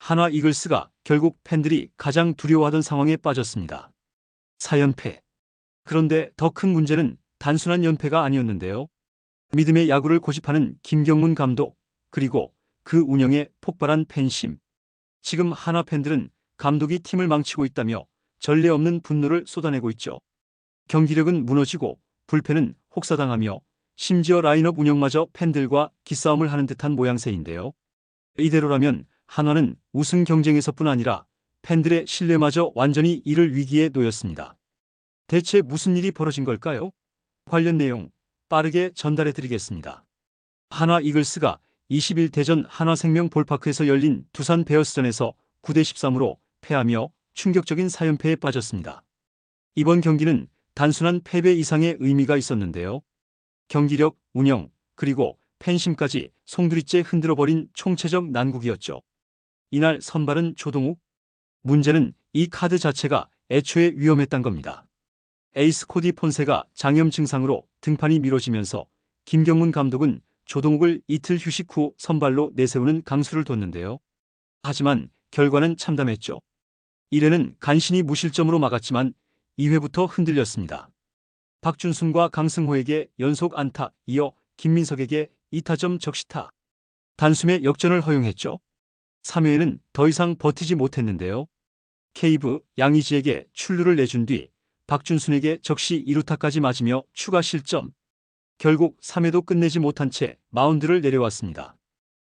한화 이글스가 결국 팬들이 가장 두려워하던 상황에 빠졌습니다. 4연패. 그런데 더 큰 문제는 단순한 연패가 아니었는데요. 믿음의 야구를 고집하는 김경문 감독, 그리고 그 운영에 폭발한 팬심. 지금 한화 팬들은 감독이 팀을 망치고 있다며 전례 없는 분노를 쏟아내고 있죠. 경기력은 무너지고 불펜은 혹사당하며 심지어 라인업 운영마저 팬들과 기싸움을 하는 듯한 모양새인데요. 이대로라면 한화는 우승 경쟁에서뿐 아니라 팬들의 신뢰마저 완전히 잃을 위기에 놓였습니다. 대체 무슨 일이 벌어진 걸까요? 관련 내용 빠르게 전달해 드리겠습니다. 한화 이글스가 20일 대전 한화생명 볼파크에서 열린 두산 베어스전에서 9대 13으로 패하며 충격적인 4연패에 빠졌습니다. 이번 경기는 단순한 패배 이상의 의미가 있었는데요. 경기력, 운영, 그리고 팬심까지 송두리째 흔들어버린 총체적 난국이었죠. 이날 선발은 조동욱. 문제는 이 카드 자체가 애초에 위험했단 겁니다. 에이스 코디 폰세가 장염 증상으로 등판이 미뤄지면서 김경문 감독은 조동욱을 이틀 휴식 후 선발로 내세우는 강수를 뒀는데요. 하지만 결과는 참담했죠. 1회는 간신히 무실점으로 막았지만 2회부터 흔들렸습니다. 박준순과 강승호에게 연속 안타, 이어 김민석에게 2타점 적시타. 단숨에 역전을 허용했죠. 3회에는 더 이상 버티지 못했는데요. 케이브 양의지에게 출루를 내준 뒤 박준순에게 적시 2루타까지 맞으며 추가 실점. 결국 3회도 끝내지 못한 채 마운드를 내려왔습니다.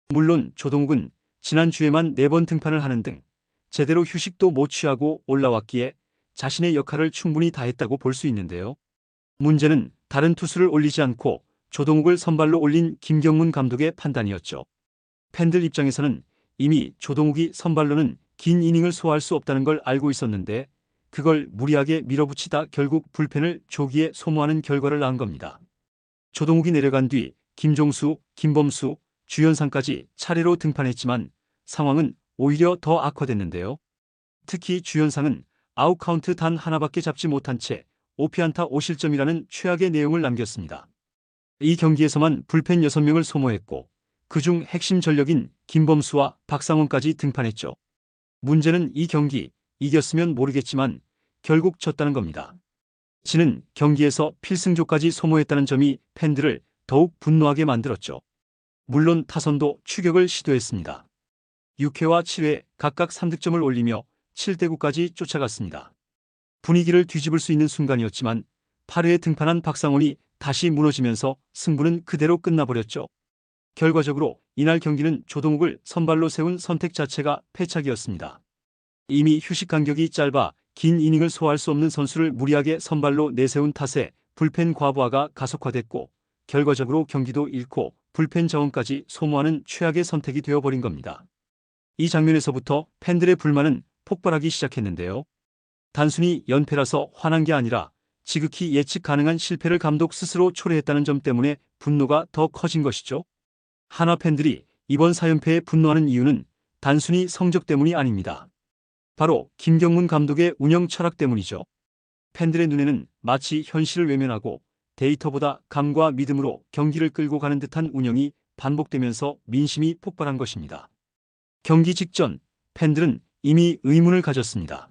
물론 조동욱은 지난주에만 4번 등판을 하는 등 제대로 휴식도 못 취하고 올라왔기에 자신의 역할을 충분히 다했다고 볼 수 있는데요. 문제는 다른 투수를 올리지 않고 조동욱을 선발로 올린 김경문 감독의 판단이었죠. 팬들 입장에서는 이미 조동욱이 선발로는 긴 이닝을 소화할 수 없다는 걸 알고 있었는데 그걸 무리하게 밀어붙이다 결국 불펜을 조기에 소모하는 결과를 낳은 겁니다. 조동욱이 내려간 뒤 김종수, 김범수, 주연상까지 차례로 등판했지만 상황은 오히려 더 악화됐는데요. 특히 주연상은 아웃카운트 단 하나밖에 잡지 못한 채 5피안타 5실점이라는 최악의 내용을 남겼습니다. 이 경기에서만 불펜 6명을 소모했고 그중 핵심 전력인 김범수와 박상원까지 등판했죠. 문제는 이 경기 이겼으면 모르겠지만 결국 졌다는 겁니다. 지는 경기에서 필승조까지 소모했다는 점이 팬들을 더욱 분노하게 만들었죠. 물론 타선도 추격을 시도했습니다. 6회와 7회 각각 3득점을 올리며 7대 9까지 쫓아갔습니다. 분위기를 뒤집을 수 있는 순간이었지만 8회에 등판한 박상원이 다시 무너지면서 승부는 그대로 끝나버렸죠. 결과적으로 이날 경기는 조동욱을 선발로 세운 선택 자체가 패착이었습니다. 이미 휴식 간격이 짧아 긴 이닝을 소화할 수 없는 선수를 무리하게 선발로 내세운 탓에 불펜 과부하가 가속화됐고 결과적으로 경기도 잃고 불펜 자원까지 소모하는 최악의 선택이 되어버린 겁니다. 이 장면에서부터 팬들의 불만은 폭발하기 시작했는데요. 단순히 연패라서 화난 게 아니라 지극히 예측 가능한 실패를 감독 스스로 초래했다는 점 때문에 분노가 더 커진 것이죠. 한화 팬들이 이번 4연패에 분노하는 이유는 단순히 성적 때문이 아닙니다. 바로 김경문 감독의 운영 철학 때문이죠. 팬들의 눈에는 마치 현실을 외면하고 데이터보다 감과 믿음으로 경기를 끌고 가는 듯한 운영이 반복되면서 민심이 폭발한 것입니다. 경기 직전 팬들은 이미 의문을 가졌습니다.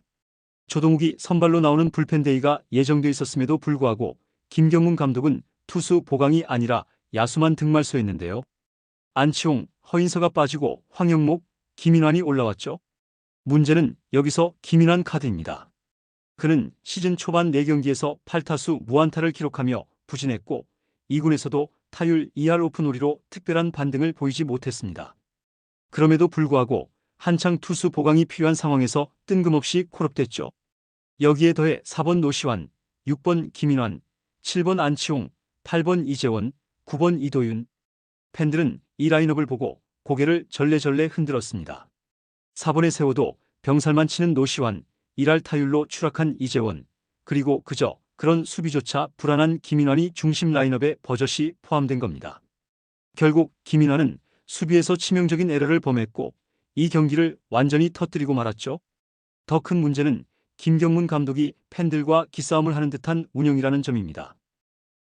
조동욱이 선발로 나오는 불펜 데이가 예정돼 있었음에도 불구하고 김경문 감독은 투수 보강이 아니라 야수만 등말소했는데요. 안치홍, 허인서가 빠지고 황영목, 김인환이 올라왔죠. 문제는 여기서 김인환 카드입니다. 그는 시즌 초반 4경기에서 8타수 무안타를 기록하며 부진했고 2군에서도 타율 2할 오픈홀리로 특별한 반등을 보이지 못했습니다. 그럼에도 불구하고 한창 투수 보강이 필요한 상황에서 뜬금없이 콜업됐죠. 여기에 더해 4번 노시환, 6번 김인환, 7번 안치홍, 8번 이재원, 9번 이도윤. 팬들은 이 라인업을 보고 고개를 절레절레 흔들었습니다. 4번에 세워도 병살만 치는 노시환, 1할 타율로 추락한 이재원, 그리고 그저 그런 수비조차 불안한 김인환이 중심 라인업에 버젓이 포함된 겁니다. 결국 김인환은 수비에서 치명적인 에러를 범했고 이 경기를 완전히 터뜨리고 말았죠. 더 큰 문제는 김경문 감독이 팬들과 기싸움을 하는 듯한 운영이라는 점입니다.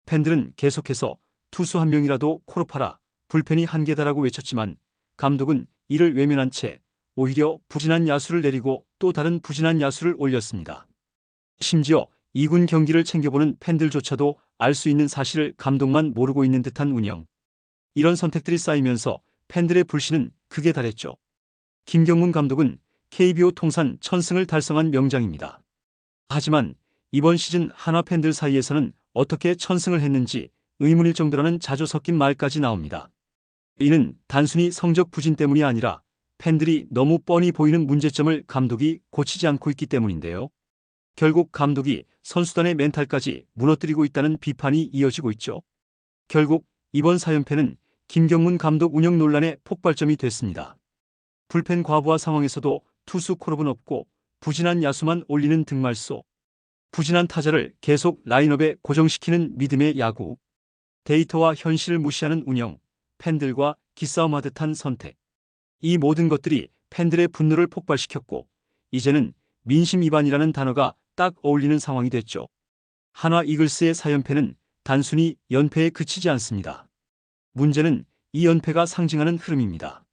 팬들은 계속해서 투수 한 명이라도 콜업하라, 불펜이 한계다라고 외쳤지만 감독은 이를 외면한 채 오히려 부진한 야수를 내리고 또 다른 부진한 야수를 올렸습니다. 심지어 2군 경기를 챙겨보는 팬들조차도 알 수 있는 사실을 감독만 모르고 있는 듯한 운영. 이런 선택들이 쌓이면서 팬들의 불신은 극에 달했죠. 김경문 감독은 KBO 통산 1000승을 달성한 명장입니다. 하지만 이번 시즌 한화 팬들 사이에서는 어떻게 1000승을 했는지 의문일 정도라는 자주 섞인 말까지 나옵니다. 이는 단순히 성적 부진 때문이 아니라 팬들이 너무 뻔히 보이는 문제점을 감독이 고치지 않고 있기 때문인데요. 결국 감독이 선수단의 멘탈까지 무너뜨리고 있다는 비판이 이어지고 있죠. 결국 이번 4연패는 김경문 감독 운영 논란의 폭발점이 됐습니다. 불펜 과부하 상황에서도 투수 콜업은 없고 부진한 야수만 올리는 등말소. 부진한 타자를 계속 라인업에 고정시키는 믿음의 야구. 데이터와 현실을 무시하는 운영. 팬들과 기싸움하듯한 선택. 이 모든 것들이 팬들의 분노를 폭발시켰고 이제는 민심 위반이라는 단어가 딱 어울리는 상황이 됐죠. 한화 이글스의 4연패는 단순히 연패에 그치지 않습니다. 문제는 이 연패가 상징하는 흐름입니다.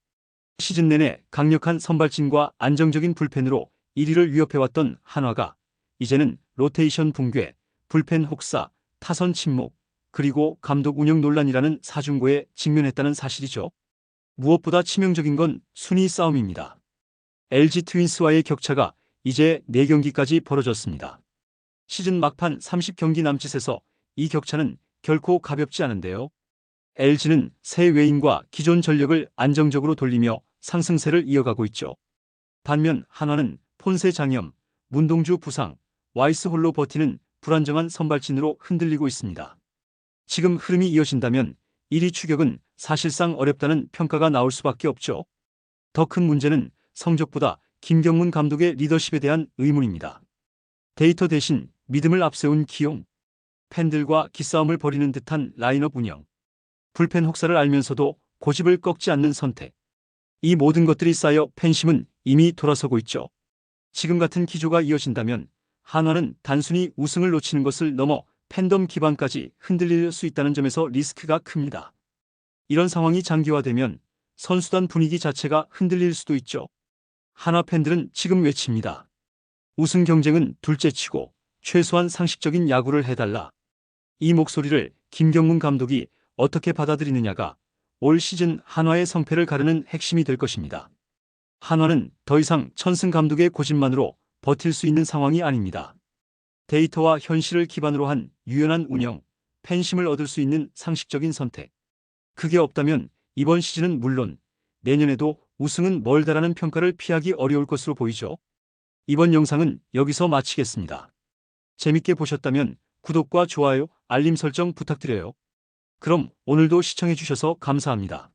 시즌 내내 강력한 선발진과 안정적인 불펜으로 1위를 위협해왔던 한화가 이제는 로테이션 붕괴, 불펜 혹사, 타선 침묵, 그리고 감독 운영 논란이라는 사중고에 직면했다는 사실이죠. 무엇보다 치명적인 건 순위 싸움입니다. LG 트윈스와의 격차가 이제 4경기까지 벌어졌습니다. 시즌 막판 30경기 남짓에서 이 격차는 결코 가볍지 않은데요. LG는 새 외인과 기존 전력을 안정적으로 돌리며 상승세를 이어가고 있죠. 반면 한화는 폰세 장염, 문동주 부상, 와이스 홀로 버티는 불안정한 선발진으로 흔들리고 있습니다. 지금 흐름이 이어진다면 1위 추격은 사실상 어렵다는 평가가 나올 수밖에 없죠. 더 큰 문제는 성적보다 김경문 감독의 리더십에 대한 의문입니다. 데이터 대신 믿음을 앞세운 기용, 팬들과 기싸움을 벌이는 듯한 라인업 운영, 불펜 혹사를 알면서도 고집을 꺾지 않는 선택. 이 모든 것들이 쌓여 팬심은 이미 돌아서고 있죠. 지금 같은 기조가 이어진다면 한화는 단순히 우승을 놓치는 것을 넘어 팬덤 기반까지 흔들릴 수 있다는 점에서 리스크가 큽니다. 이런 상황이 장기화되면 선수단 분위기 자체가 흔들릴 수도 있죠. 한화 팬들은 지금 외칩니다. 우승 경쟁은 둘째치고 최소한 상식적인 야구를 해달라. 이 목소리를 김경문 감독이 어떻게 받아들이느냐가 올 시즌 한화의 성패를 가르는 핵심이 될 것입니다. 한화는 더 이상 천승 감독의 고집만으로 버틸 수 있는 상황이 아닙니다. 데이터와 현실을 기반으로 한 유연한 운영, 팬심을 얻을 수 있는 상식적인 선택. 그게 없다면 이번 시즌은 물론 내년에도 우승은 멀다라는 평가를 피하기 어려울 것으로 보이죠. 이번 영상은 여기서 마치겠습니다. 재밌게 보셨다면 구독과 좋아요, 알림 설정 부탁드려요. 그럼 오늘도 시청해주셔서 감사합니다.